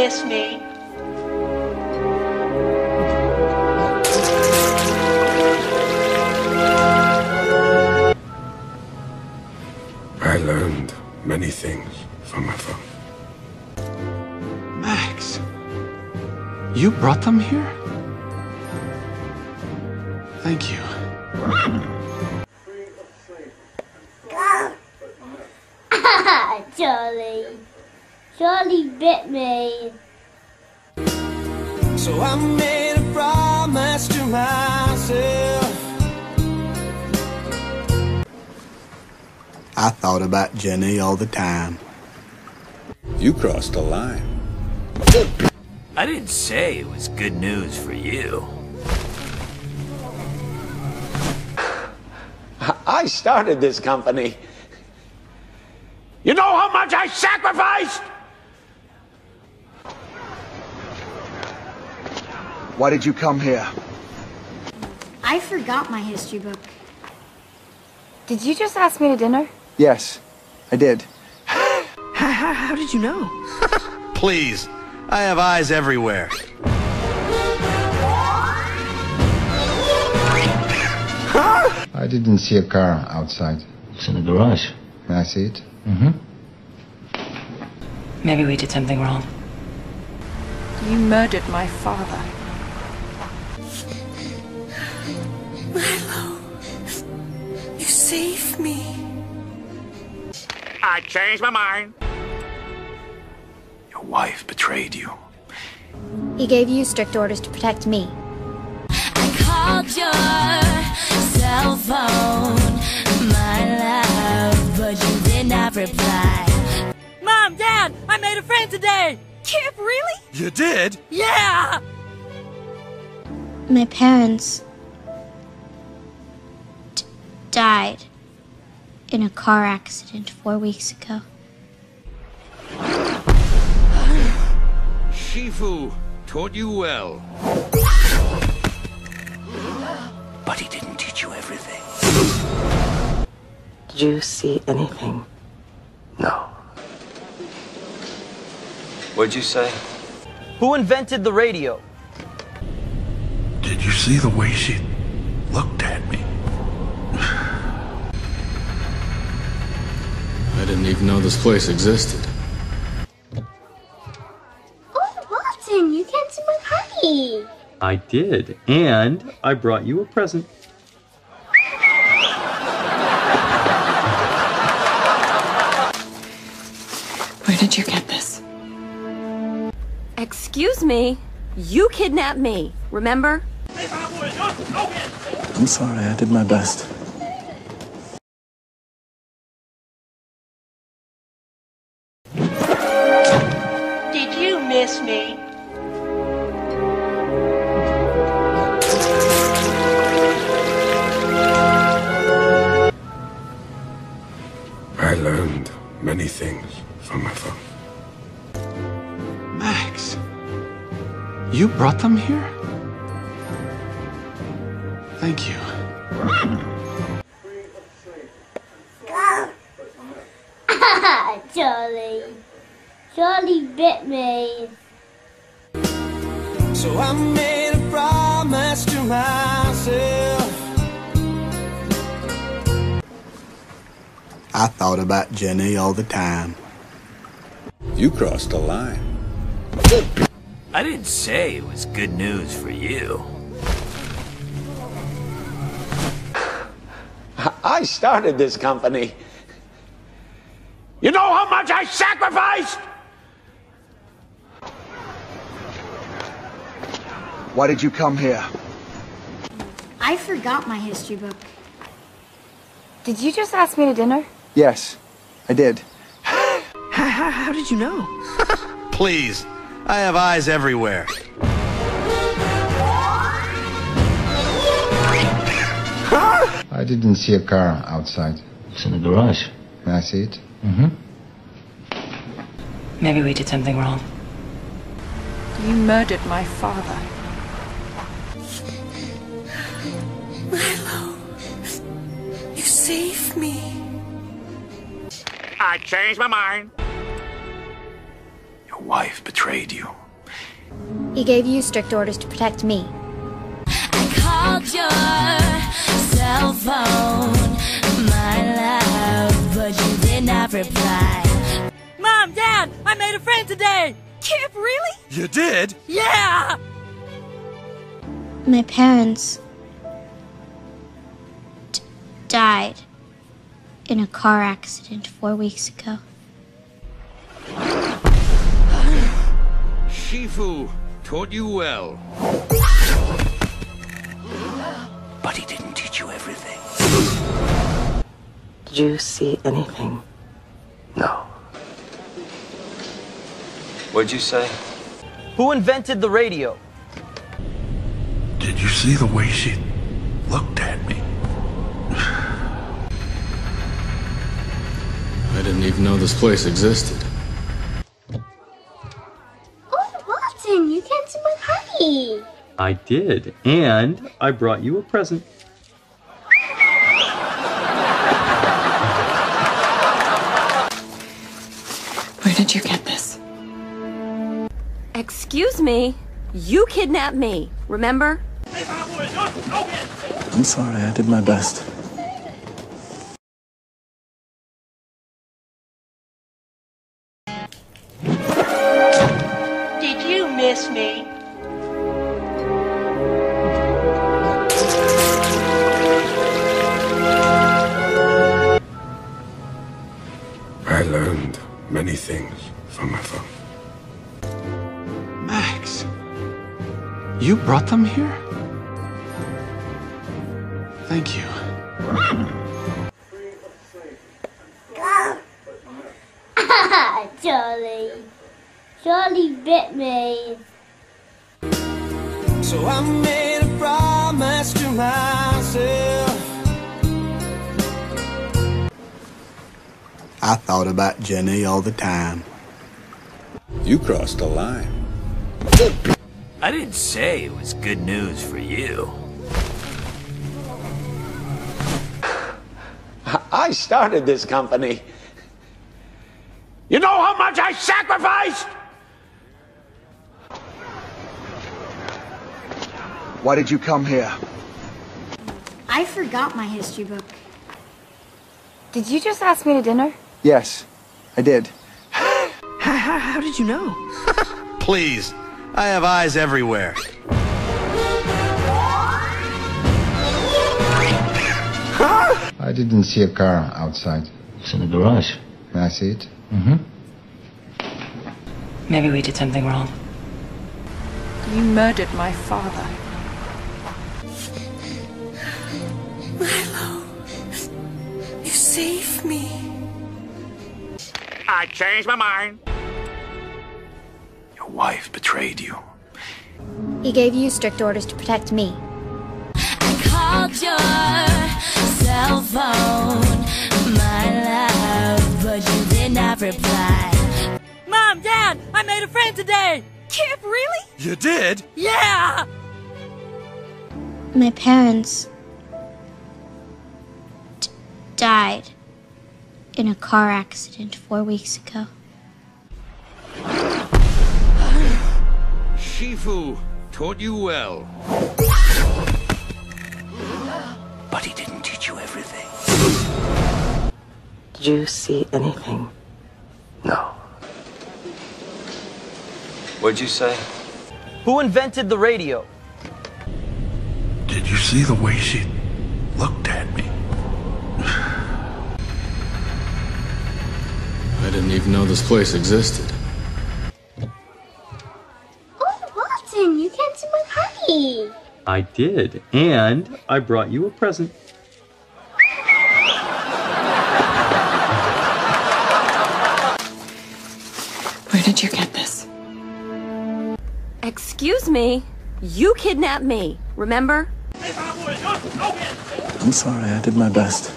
miss me? I learned many things from my phone. Max, you brought them here? Thank you. Charlie bit me. So I made a promise to myself. I thought about Jenny all the time. You crossed the line. I didn't say it was good news for you. I started this company. You know how much I sacrificed? Why did you come here? I forgot my history book. Did you just ask me to dinner? Yes, I did. How did you know? Please, I have eyes everywhere. I didn't see a car outside. It's in the garage. May I see it? Mm-hmm. Maybe we did something wrong. You murdered my father. Milo, you saved me. I changed my mind. Your wife betrayed you. He gave you strict orders to protect me. I called your cell phone, my love, but you did not reply. Mom, Dad, I made a friend today. Kip, really? You did? Yeah! My parents died in a car accident 4 weeks ago. Shifu taught you well. But he didn't teach you everything. Did you see anything? No. What'd you say? Who invented the radio? Did you see the way she looked at me? I didn't even know this place existed. Oh, Walton, you came to my party. I did, and I brought you a present. Where did you get this? Excuse me. You kidnapped me, remember? I'm sorry, I did my best. Did you miss me? I learned many things from my phone. Max, you brought them here? Thank you. Charlie bit me. So I made a promise to myself. I thought about Jenny all the time. You crossed the line. I didn't say it was good news for you. I started this company. You know how much I sacrificed? Why did you come here? I forgot my history book. Did you just ask me to dinner? Yes, I did. How did you know? Please, I have eyes everywhere. I didn't see a car outside. It's in the garage. May I see it? Mm-hmm. Maybe we did something wrong. You murdered my father. Milo, you saved me. I changed my mind. Your wife betrayed you. He gave you strict orders to protect me. I called your cell phone, my love, but you did not reply. Mom, Dad, I made a friend today. Kip, really? You did? Yeah! My parents died in a car accident 4 weeks ago. Shifu taught you well. But he didn't teach you everything. Did you see anything? No. What'd you say? Who invented the radio? Did you see the way she looked at me? I didn't even know this place existed. Oh, Walton, you came to my party. I did, and I brought you a present. Where did you get this? Excuse me. You kidnapped me, remember? I'm sorry, I did my best. Did you miss me? I learned many things from my phone. Max, you brought them here? Thank you. Charlie. Charlie bit me. So I made a promise to myself. I thought about Jenny all the time. You crossed a line. I didn't say it was good news for you. I started this company. You know how much I sacrificed? Why did you come here? I forgot my history book. Did you just ask me to dinner? Yes, I did. How did you know? Please, I have eyes everywhere. I didn't see a car outside. It's in the garage. May I see it? Mm-hmm. Maybe we did something wrong. You murdered my father. Milo, you saved me. I changed my mind. Your wife betrayed you. He gave you strict orders to protect me. I called your cell phone, my love, but you did not reply. Mom, Dad, I made a friend today. Kip, really? You did? Yeah! My parents died in a car accident 4 weeks ago. Shifu taught you well. But he didn't teach you everything. Did you see anything? No. What'd you say? Who invented the radio? Did you see the way she looked at me? I didn't even know this place existed. Oh, Walton, you came to my party. I did, and I brought you a present. Where did you get this? Excuse me. You kidnapped me, remember? I'm sorry, I did my best.